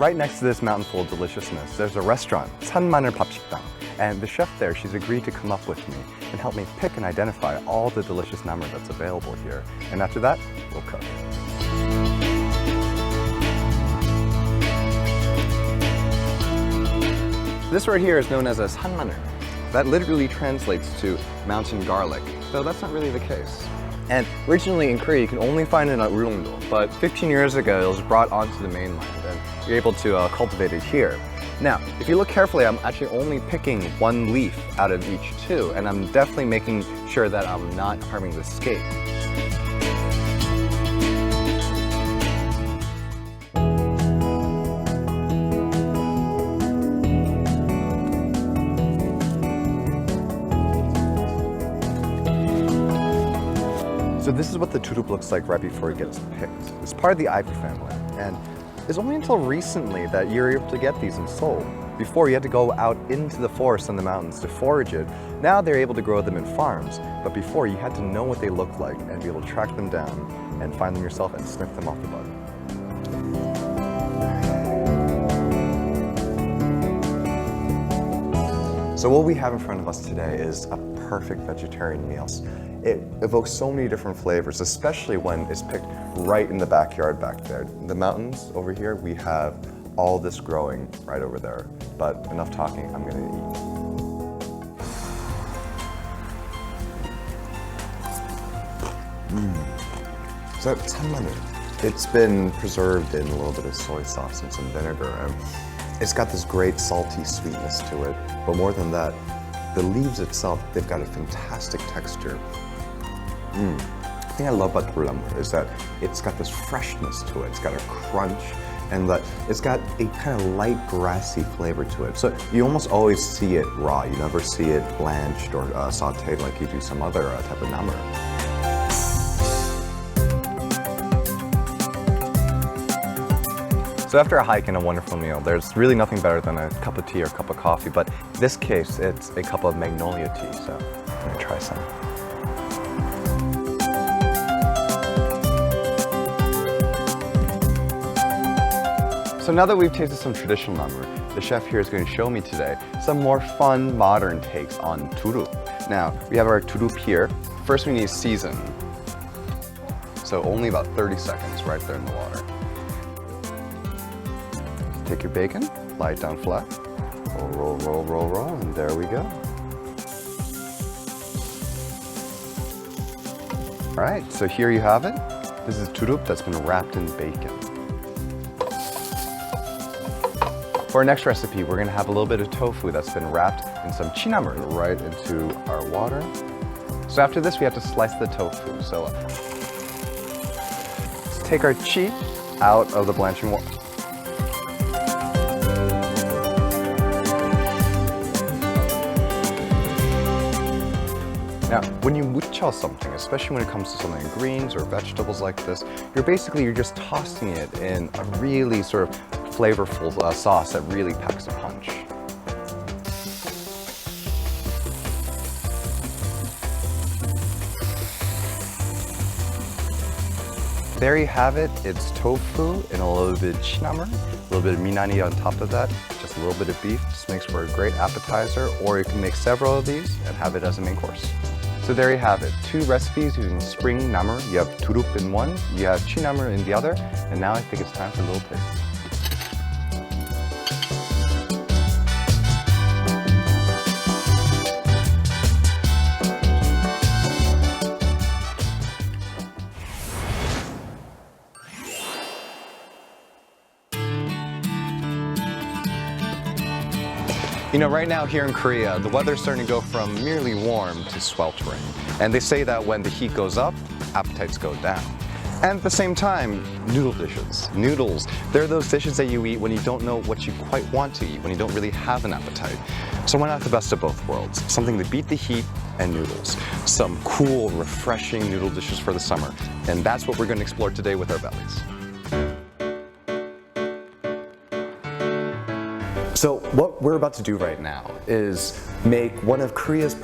Right next to this mountain full of deliciousness, there's a restaurant, Sannamul 밥식당. And the chef there, she's agreed to come up with me and help me pick and identify all the delicious namu that's available here. And after that, we'll cook. This right here is known as a 산마늘. That literally translates to mountain garlic, though that's not really the case. And originally in Korea, you can only find it at Ulleungdo, but 15 years ago, it was brought onto the mainland, and you're able to cultivate it here. Now, if you look carefully, I'm actually only picking one leaf out of each two, and I'm definitely making sure that I'm not harming the scape. So this is what the turup looks like right before it gets picked. It's part of the Ep6 family, and it's only until recently that you're able to get these in Seoul. Before, you had to go out into the forest and the mountains to forage it. Now they're able to grow them in farms, but before you had to know what they looked like and be able to track them down and find them yourself and snip them off the bud. So what we have in front of us today is a perfect vegetarian meal. It evokes so many different flavors, especially when it's picked right in the backyard back there. The mountains over here, we have all this growing right over there. But enough talking, I'm gonna eat. So 산나물, it's been preserved in a little bit of soy sauce and some vinegar. And it's got this great salty sweetness to it. But more than that, the leaves itself, they've got a fantastic texture. The thing I love about 산나물 is that it's got this freshness to it. It's got a crunch, and that it's got a kind of light grassy flavor to it. So you almost always see it raw. You never see it blanched or sauteed like you do some other type of namu. So after a hike and a wonderful meal, there's really nothing better than a cup of tea or a cup of coffee, but in this case, it's a cup of magnolia tea, so I'm gonna try some. So now that we've tasted some traditional namu, the chef here is going to show me today some more fun, modern takes on turup. Now, we have our turup here. First we need to season. So only about 30 seconds right there in the water. Take your bacon, lie it down flat. Roll, roll, roll, roll, roll, and there we go. All right, so here you have it. This is turup that's been wrapped in bacon. For our next recipe, we're gonna have a little bit of tofu that's been wrapped in some chinamur right into our water. So after this, we have to slice the tofu. So let's take our chi out of the blanching water. Now, when you mucho something, especially when it comes to something like greens or vegetables like this, you're just tossing it in a really sort of flavorful sauce that really packs a punch. There you have it. It's tofu and a little bit of chinamur, a little bit of minani on top of that, just a little bit of beef. Just makes for a great appetizer, or you can make several of these and have it as a main course. So there you have it, 2 recipes using spring namu. You have turup in one, you have chinamur in the other, and now I think it's time for a little taste. You know, right now here in Korea, the weather's starting to go from merely warm to sweltering. And they say that when the heat goes up, appetites go down. And at the same time, noodle dishes. Noodles, they're those dishes that you eat when you don't know what you quite want to eat, when you don't really have an appetite. So why not the best of both worlds? Something to beat the heat and noodles. Some cool, refreshing noodle dishes for the summer. And that's what we're going to explore today with our bellies. So what we're about to do right now is make one of Korea's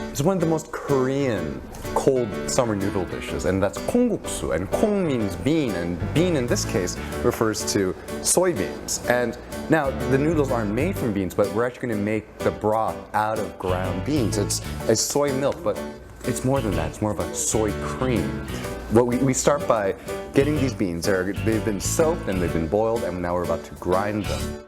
it's one of the most Korean cold summer noodle dishes, and that's kongguksu, and kong means bean, and bean in this case refers to soybeans. And now the noodles aren't made from beans, but we're actually going to make the broth out of ground beans. It's soy milk, but it's more than that. It's more of a soy cream. Well, we start by getting these beans. They've been soaked and they've been boiled, and now we're about to grind them.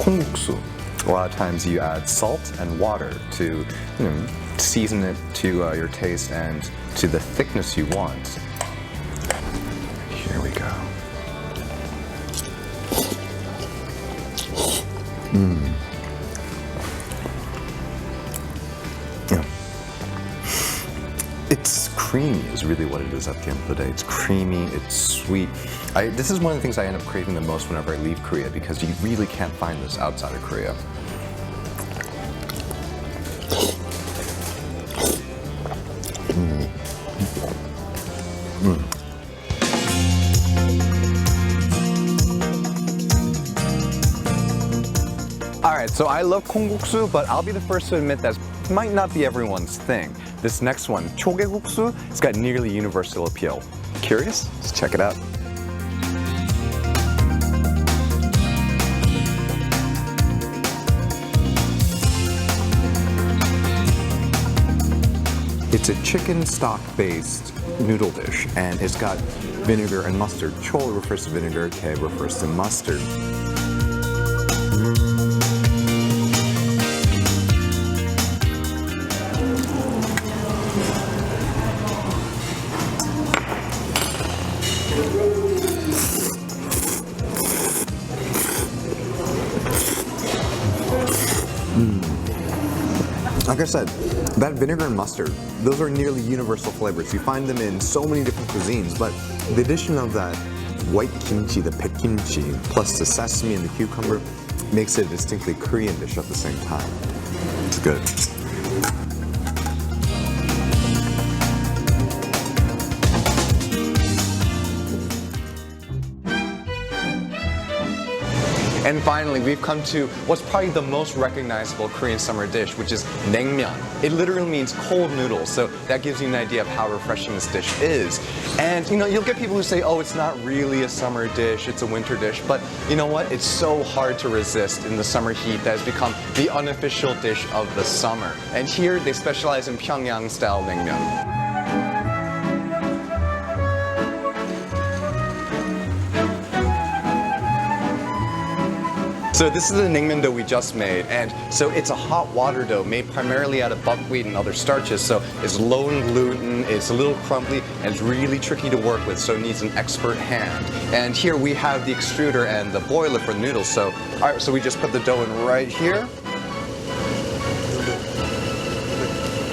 kongguksu. A lot of times you add salt and water to season it to your taste and to the thickness you want. Here we go. Yeah. It's creamy is really what it is at the end of the day. It's creamy, it's sweet. This is one of the things I end up craving the most whenever I leave Korea, because you really can't find this outside of Korea. Alright, so I love kongguksu, but I'll be the first to admit that might not be everyone's thing. This next one, chogaeguksu, it's got nearly universal appeal. Curious? Let's check it out. It's a chicken stock-based noodle dish, and it's got vinegar and mustard. Chol refers to vinegar, ke refers to mustard. Like I said, that vinegar and mustard, those are nearly universal flavors. You find them in so many different cuisines, but the addition of that white kimchi, the baekgimchi, plus the sesame and the cucumber makes it a distinctly Korean dish at the same time. It's good. And finally, we've come to what's probably the most recognizable Korean summer dish, which is naengmyeon. It literally means cold noodles, so that gives you an idea of how refreshing this dish is. And you'll get people who say, oh, it's not really a summer dish, it's a winter dish, but you know what? It's so hard to resist in the summer heat that has become the unofficial dish of the summer. And here, they specialize in Pyongyang-style naengmyeon. So this is the naengmyeon dough we just made, and so it's a hot water dough made primarily out of buckwheat and other starches, so it's low in gluten, it's a little crumbly, and it's really tricky to work with, so it needs an expert hand. And here we have the extruder and the boiler for the noodles, so alright, so we just put the dough in right here.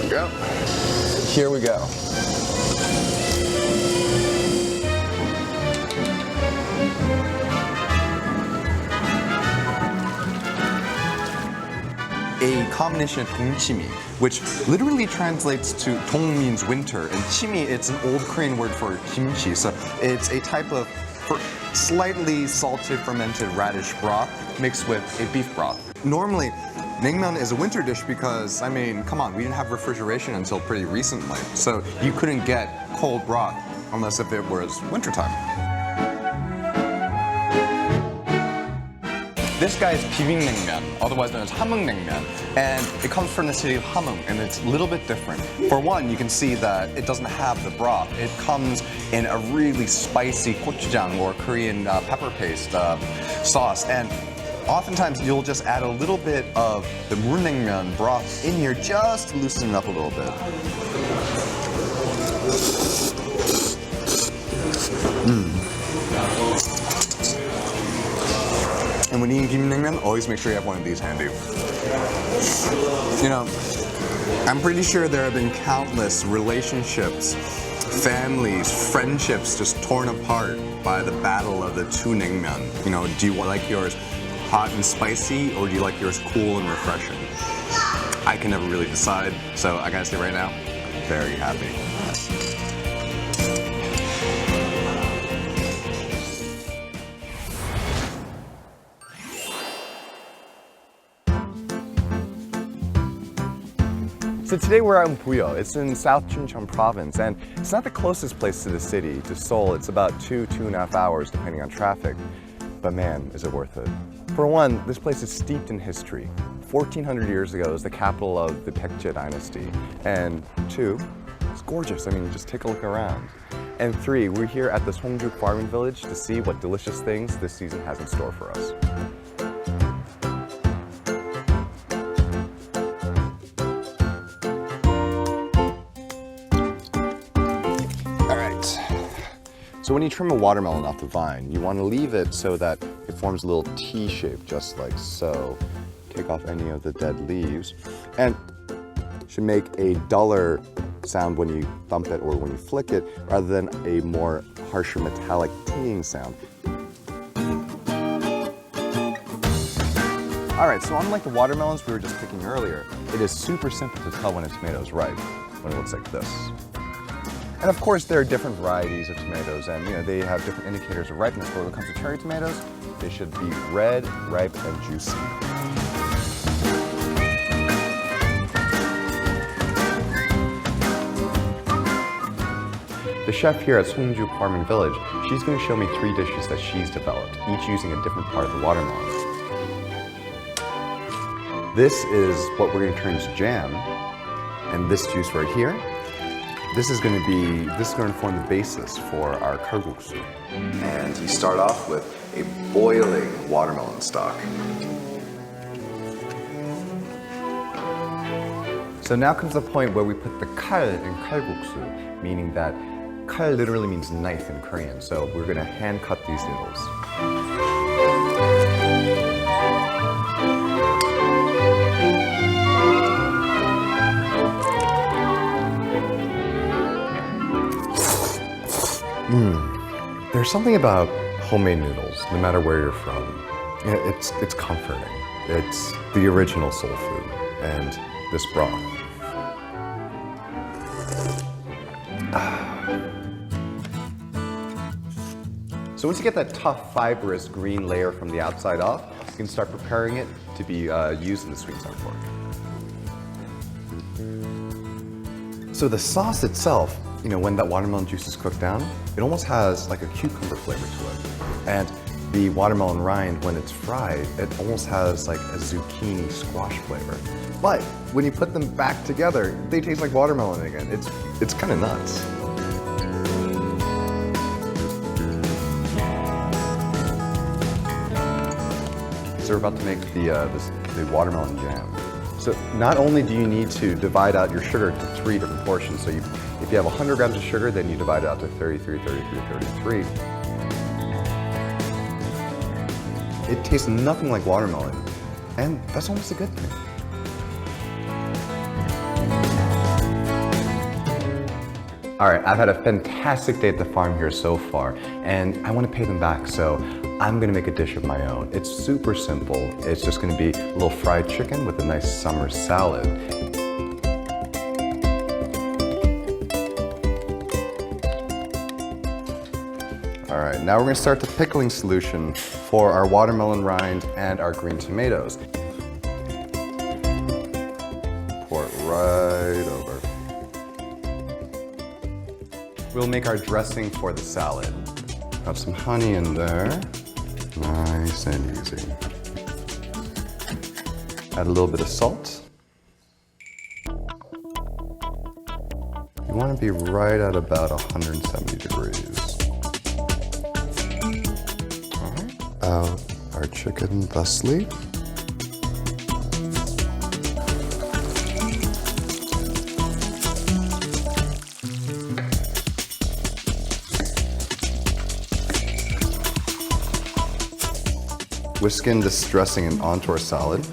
Go. Here we go. A combination of dongchimi, which literally translates to dong means winter, and chimi, it's an old Korean word for kimchi, so it's a type of slightly salted fermented radish broth mixed with a beef broth. Normally, naengmyeon is a winter dish because, I mean, come on, we didn't have refrigeration until pretty recently, so you couldn't get cold broth unless if it was wintertime. This guy is bibimbap-naengmyeon, otherwise known as hamung-naengmyeon, and it comes from the city of Hamung, and it's a little bit different. For one, you can see that it doesn't have the broth. It comes in a really spicy gochujang, or Korean pepper paste sauce, and oftentimes you'll just add a little bit of the mulnaengmyeon broth in here just to loosen it up a little bit. And when eating bibimbap-naengmyeon, always make sure you have one of these handy. I'm pretty sure there have been countless relationships, families, friendships just torn apart by the battle of the two naengmyeon. Do you like yours hot and spicy, or do you like yours cool and refreshing? I can never really decide. So I gotta say right now, very happy. So today we're out in Puyo. It's in South Chuncheon province, and it's not the closest place to the city, to Seoul. It's about 2.5 hours depending on traffic. But man, is it worth it. For one, this place is steeped in history. 1400 years ago, it was the capital of the Baekje dynasty. And two, it's gorgeous. I mean, just take a look around. And three, we're here at this Hongjuk farming village to see what delicious things this season has in store for us. So when you trim a watermelon off the vine, you want to leave it so that it forms a little T shape, just like so. Take off any of the dead leaves, and it should make a duller sound when you thump it or when you flick it, rather than a more harsher metallic tinging sound. All right, so unlike the watermelons we were just picking earlier, it is super simple to tell when a tomato is ripe, when it looks like this. And of course, there are different varieties of tomatoes, and they have different indicators of ripeness. But when it comes to cherry tomatoes, they should be red, ripe, and juicy. The chef here at Songjuk Farming Village, she's going to show me 3 dishes that she's developed, each using a different part of the watermelon. This is what we're going to turn into jam, and this juice right here, this is going to form the basis for our kalguksu. And you start off with a boiling watermelon stock. So now comes the point where we put the kal in kalguksu, meaning that kal literally means knife in Korean. So we're going to hand cut these noodles. There's something about homemade noodles, no matter where you're from. It's comforting. It's the original soul food, and this broth. So once you get that tough, fibrous green layer from the outside off, you can start preparing it to be used in the sweet and sour pork. So the sauce itself, when that watermelon juice is cooked down, it almost has like a cucumber flavor to it. And the watermelon rind, when it's fried, it almost has like a zucchini squash flavor. But when you put them back together, they taste like watermelon again. It's kind of nuts. So we're about to make the watermelon jam. So not only do you need to divide out your sugar into 3 different portions, so if you have 100 grams of sugar, then you divide it out to 33, 33, 33. It tastes nothing like watermelon, and that's almost a good thing. All right, I've had a fantastic day at the farm here so far, and I want to pay them back, so I'm gonna make a dish of my own. It's super simple. It's just gonna be a little fried chicken with a nice summer salad. All right, now we're gonna start the pickling solution for our watermelon rind and our green tomatoes. Pour it right over. We'll make our dressing for the salad. Have some honey in there. Nice and easy. Add a little bit of salt. You want to be right at about 170 degrees. All right. Out our chicken thusly. Whisk in this dressing onto our salad.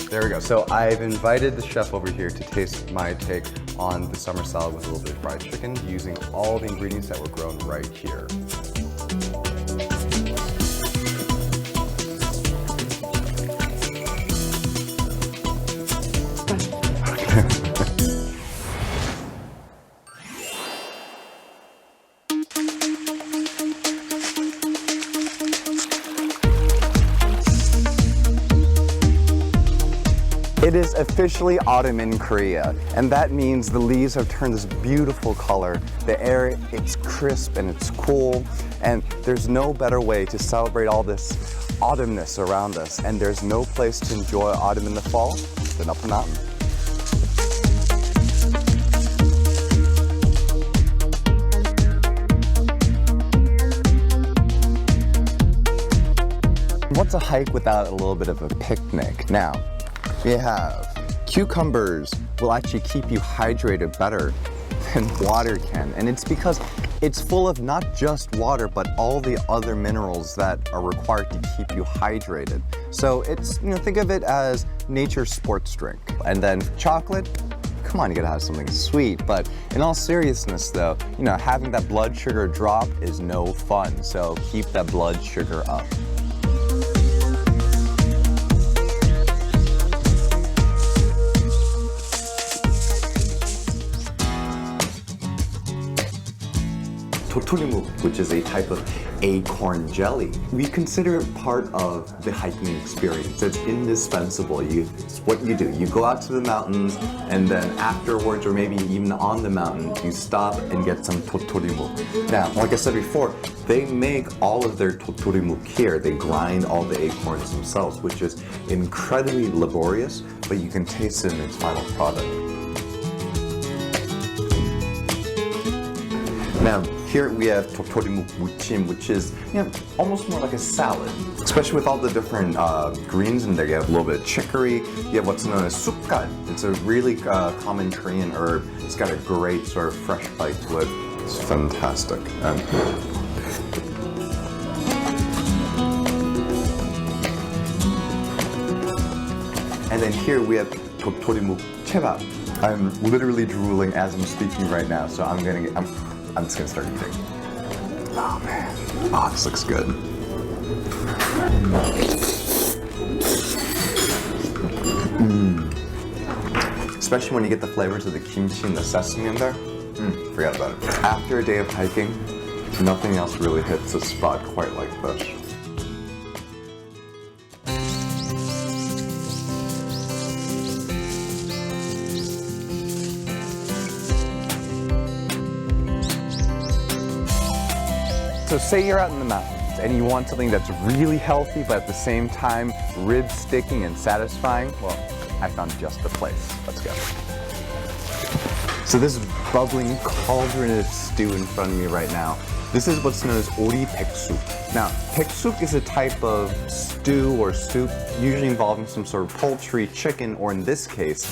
There we go. So I've invited the chef over here to taste my take on the summer salad with a little bit of fried chicken using all the ingredients that were grown right here. It is officially autumn in Korea, and that means the leaves have turned this beautiful color. The air, it's crisp and it's cool, and there's no better way to celebrate all this autumnness around us, and there's no place to enjoy autumn in the fall than up the mountain. What's a hike without a little bit of a picnic? Now, we have cucumbers will actually keep you hydrated better than water can. And it's because it's full of not just water, but all the other minerals that are required to keep you hydrated. So it's, think of it as nature's sports drink. And then chocolate, come on, you gotta have something sweet. But in all seriousness though, having that blood sugar drop is no fun. So keep that blood sugar up. Totorimuk, which is a type of acorn jelly. We consider it part of the hiking experience. It's indispensable. It's what you do. You go out to the mountains, and then afterwards, or maybe even on the mountain, you stop and get some totorimuk. Now, like I said before, they make all of their totorimuk here. They grind all the acorns themselves, which is incredibly laborious, but you can taste it in its final product. Now, here we have totorimuk muchim, which is almost more like a salad, especially with all the different greens in there. You have a little bit of chicory, you have what's known as sukgal. It's a really common Korean herb. It's got a great sort of fresh bite to it. It's fantastic. And then here we have totorimuk chebab. I'm literally drooling as I'm speaking right now, so I'm just gonna start eating. Oh man, this looks good. Especially when you get the flavors of the kimchi and the sesame in there. Forget about it. After a day of hiking, nothing else really hits the spot quite like this. So say you're out in the mountains and you want something that's really healthy but at the same time rib sticking and satisfying, well, I found just the place. Let's go. So this bubbling cauldron of stew in front of me right now, this is what's known as ori peksuk. Now, peksuk is a type of stew or soup usually involving some sort of poultry, chicken, or in this case,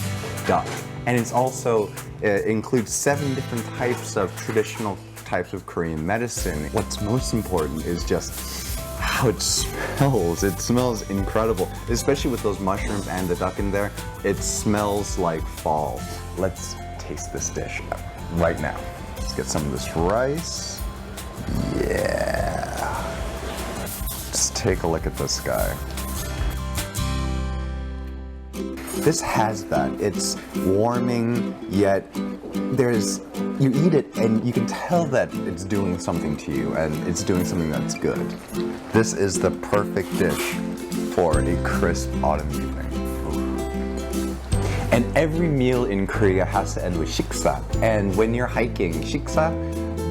duck. And it's also includes 7 different types of traditional types of Korean medicine. What's most important is just how it smells. It smells incredible, especially with those mushrooms and the duck in there. It smells like fall. Let's taste this dish right now. Let's get some of this rice. Yeah. Just take a look at this guy. This has that. It's warming, yet you eat it and you can tell that it's doing something to you and it's doing something that's good. This is the perfect dish for a crisp autumn evening. And every meal in Korea has to end with 식사. And when you're hiking, 식사,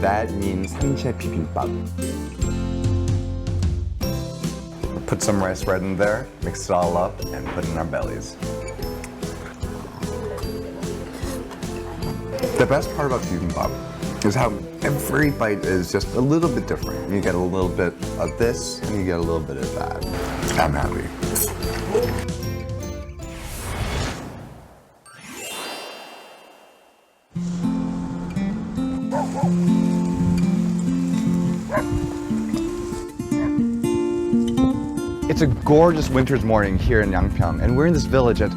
that means 삼채 비빔밥. Put some rice right in there, mix it all up, and put it in our bellies. The best part about bibimbap is how every bite is just a little bit different. You get a little bit of this, and you get a little bit of that. I'm happy. It's a gorgeous winter's morning here in Yangpyeong, and we're in this village, and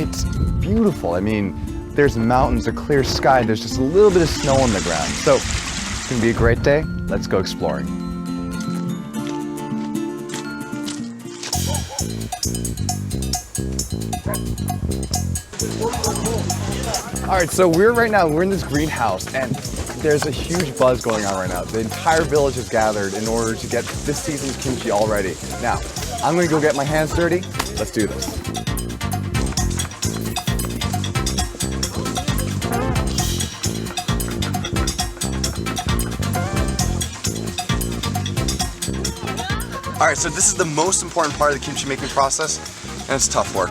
it's beautiful. I mean, there's mountains, a clear sky, and there's just a little bit of snow on the ground. So it's gonna be a great day. Let's go exploring. All right, so we're in this greenhouse, and there's a huge buzz going on right now. The entire village is gathered in order to get this season's kimchi all ready. Now, I'm gonna go get my hands dirty. Let's do this. All right, so this is the most important part of the kimchi making process, and it's tough work.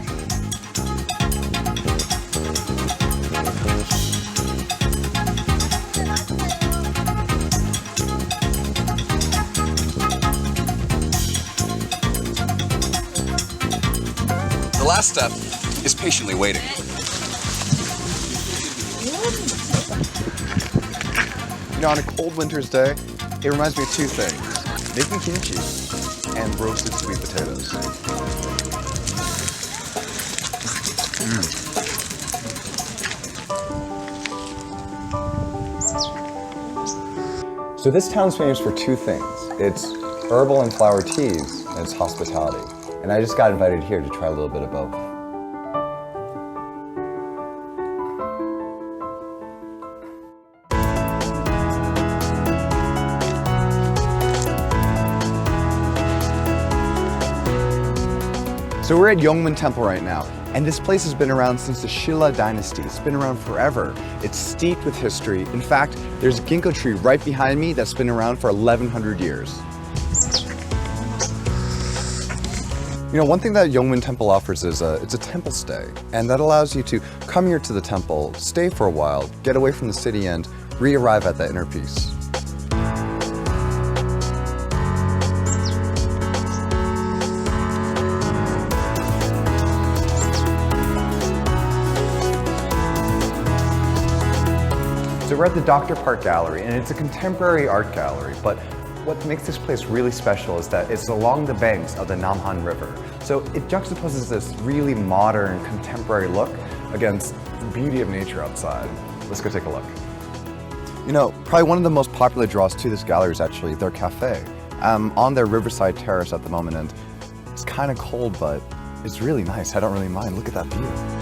The last step is patiently waiting. You know, on a cold winter's day, it reminds me of two things. Making kimchi and roasted sweet potatoes. So this town's famous for two things. It's herbal and flower teas, and it's hospitality. And I just got invited here to try a little bit of both. So we're at Yongmun Temple right now, and this place has been around since the Shilla dynasty. It's been around forever. It's steeped with history. In fact, there's a ginkgo tree right behind me that's been around for 1,100 years. You know, one thing that Yongmun Temple offers is it's a temple stay, and that allows you to come here to the temple, stay for a while, get away from the city, and re-arrive at that inner peace. So we're at the Dr. Park Gallery, and it's a contemporary art gallery, but what makes this place really special is that it's along the banks of the Namhan River. So it juxtaposes this really modern, contemporary look against the beauty of nature outside. Let's go take a look. You know, probably one of the most popular draws to this gallery is actually their cafe. I'm on their riverside terrace at the moment, and it's kind of cold, but it's really nice. I don't really mind. Look at that view.